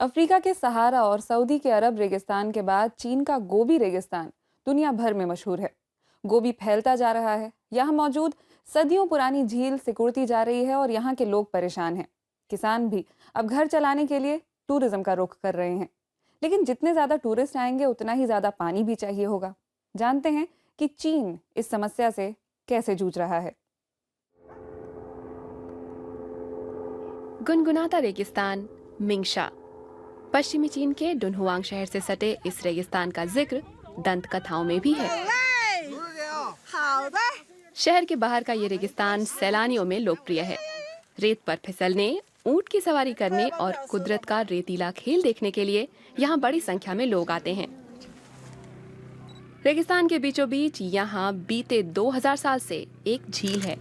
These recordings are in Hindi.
अफ्रीका के सहारा और सऊदी के अरब रेगिस्तान के बाद चीन का गोबी रेगिस्तान दुनिया भर में मशहूर है। गोबी फैलता जा रहा है। यहाँ मौजूद सदियों पुरानी झील सिकुड़ती जा रही है और यहाँ के लोग परेशान हैं। किसान भी अब घर चलाने के लिए टूरिज्म का रुख कर रहे हैं। लेकिन जितने ज्यादा टूरिस्ट आएंगे उतना ही ज्यादा पानी भी चाहिए होगा। जानते हैं कि चीन इस समस्या से कैसे जूझ रहा है। गुनगुनाता रेगिस्तान मिंगशा। पश्चिमी चीन के डुनहुआंग शहर से सटे इस रेगिस्तान का जिक्र दंत कथाओं में भी है। शहर के बाहर का ये रेगिस्तान सैलानियों में लोकप्रिय है। रेत पर फिसलने, ऊंट की सवारी करने और कुदरत का रेतीला खेल देखने के लिए यहाँ बड़ी संख्या में लोग आते हैं। रेगिस्तान के बीचों बीच यहाँ बीते 2000 साल से एक झील है।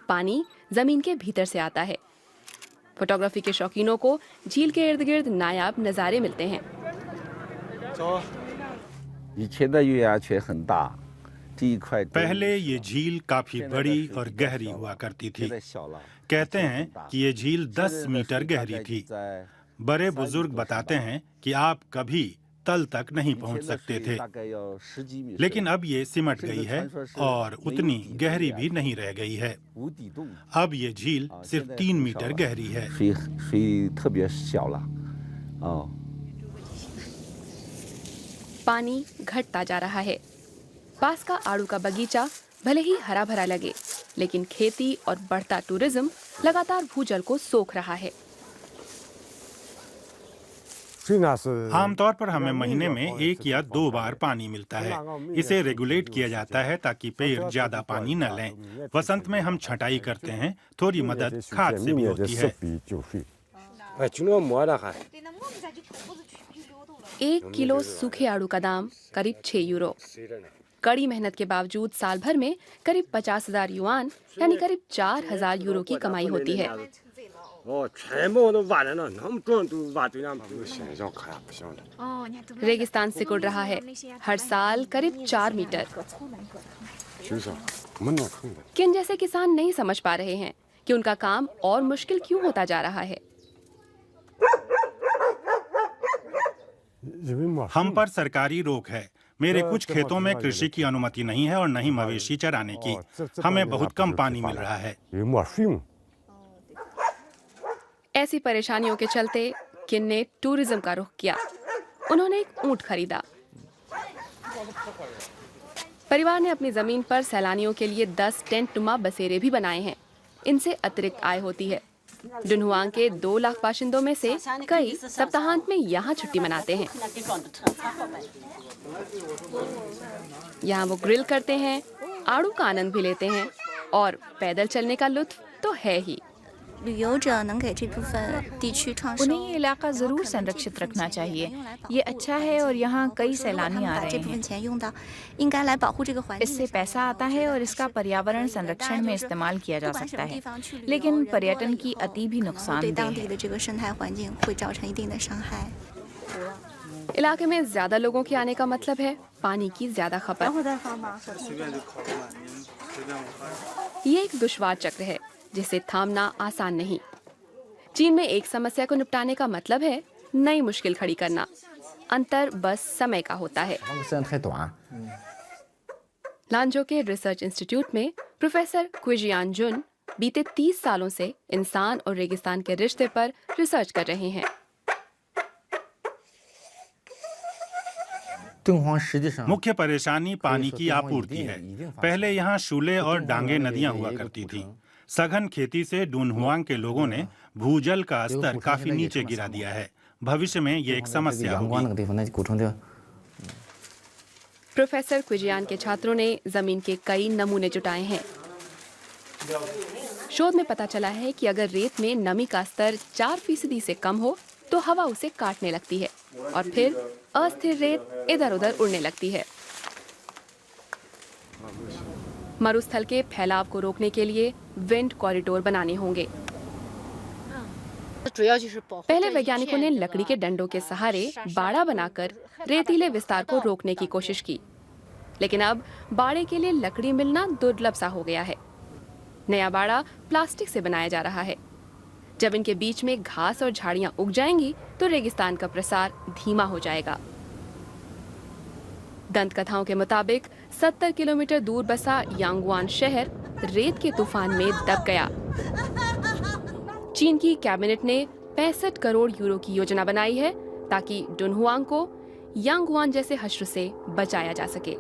पानी जमीन के भीतर से आता है। फोटोग्राफी के शौकीनों को झील के इर्द गिर्द नायाब नजारे मिलते हैं। पहले ये झील काफी बड़ी और गहरी हुआ करती थी। कहते हैं कि ये झील 10 मीटर गहरी थी। बड़े बुजुर्ग बताते हैं कि आप कभी तल तक नहीं पहुंच सकते थे, लेकिन अब ये सिमट गई है और उतनी गहरी भी नहीं रह गई है। अब ये झील सिर्फ 3 मीटर गहरी है। पानी घटता जा रहा है। पास का आड़ू का बगीचा भले ही हरा भरा लगे, लेकिन खेती और बढ़ता टूरिज्म लगातार भूजल को सोख रहा है। आमतौर पर हमें महीने में 1 या 2 बार पानी मिलता है। इसे रेगुलेट किया जाता है ताकि पेड़ ज्यादा पानी न लें। वसंत में हम छटाई करते हैं। थोड़ी मदद खाद से भी होती है। 1 किलो सूखे आड़ू का दाम करीब 6 यूरो। कड़ी मेहनत के बावजूद साल भर में करीब 50,000 युआन यानी करीब 4,000 यूरो की कमाई होती है। रेगिस्तान सिकुड़ रहा है, हर साल करीब 4 मीटर। किन जैसे किसान नहीं समझ पा रहे हैं कि उनका काम और मुश्किल क्यों होता जा रहा है। हम पर सरकारी रोक है। मेरे कुछ खेतों में कृषि की अनुमति नहीं है और न ही मवेशी चराने की। हमें बहुत कम पानी मिल रहा है। ऐसी परेशानियों के चलते किन ने टूरिज्म का रुख किया। उन्होंने एक ऊंट खरीदा। परिवार ने अपनी जमीन पर सैलानियों के लिए 10 टेंट-नुमा बसेरे भी बनाए हैं। इनसे अतिरिक्त आय होती है। डुनहुआंग के 2 लाख बाशिंदों में से कई सप्ताहांत में यहाँ छुट्टी मनाते हैं। यहाँ वो ग्रिल करते हैं, आड़ू का आनंद भी लेते हैं और पैदल चलने का लुत्फ तो है ही। उन्हें ये इलाका जरूर संरक्षित रखना चाहिए। ये अच्छा है और यहाँ कई सैलानी आ रहे हैं। इससे पैसा आता है और इसका पर्यावरण संरक्षण में इस्तेमाल किया जा सकता है, लेकिन पर्यटन की अति भी नुकसानदेह है। इलाके में ज्यादा लोगों के आने का मतलब है पानी की ज्यादा खपत। ये एक दुश्वार चक्र है जिसे थामना आसान नहीं। चीन में एक समस्या को निपटाने का मतलब है नई मुश्किल खड़ी करना। अंतर बस समय का होता है। लांझो के रिसर्च इंस्टीट्यूट में प्रोफेसर क्विजियान जुन बीते 30 सालों से इंसान और रेगिस्तान के रिश्ते पर रिसर्च कर रहे हैं। मुख्य परेशानी पानी की आपूर्ति है। पहले यहाँ शूले और डांगे नदियाँ हुआ करती थीं। सघन खेती से डुनहुआंग के लोगों ने भूजल का स्तर काफी नीचे गिरा दिया है। भविष्य में ये एक समस्या होगी। प्रोफेसर क्विजियान के छात्रों ने जमीन के कई नमूने जुटाए हैं। शोध में पता चला है कि अगर रेत में नमी का स्तर 4% से कम हो तो हवा उसे काटने लगती है और फिर अस्थिर रेत इधर उधर उड़ने लगती है। मरुस्थल के फैलाव को रोकने के लिए विंड कॉरिडोर बनाने होंगे। पहले वैज्ञानिकों ने लकड़ी के डंडों के सहारे बाड़ा बनाकर रेतीले विस्तार को रोकने की कोशिश की, लेकिन अब बाड़े के लिए लकड़ी मिलना दुर्लभ सा हो गया है। नया बाड़ा प्लास्टिक से बनाया जा रहा है। जब इनके बीच में घास और झाड़ियां उग जाएंगी तो रेगिस्तान का प्रसार धीमा हो जाएगा। दंत कथाओं के मुताबिक 70 किलोमीटर दूर बसा यांगवान शहर रेत के तूफान में दब गया। चीन की कैबिनेट ने 65 करोड़ यूरो की योजना बनाई है ताकि डुनहुआंग को यांगवान जैसे हश्र से बचाया जा सके।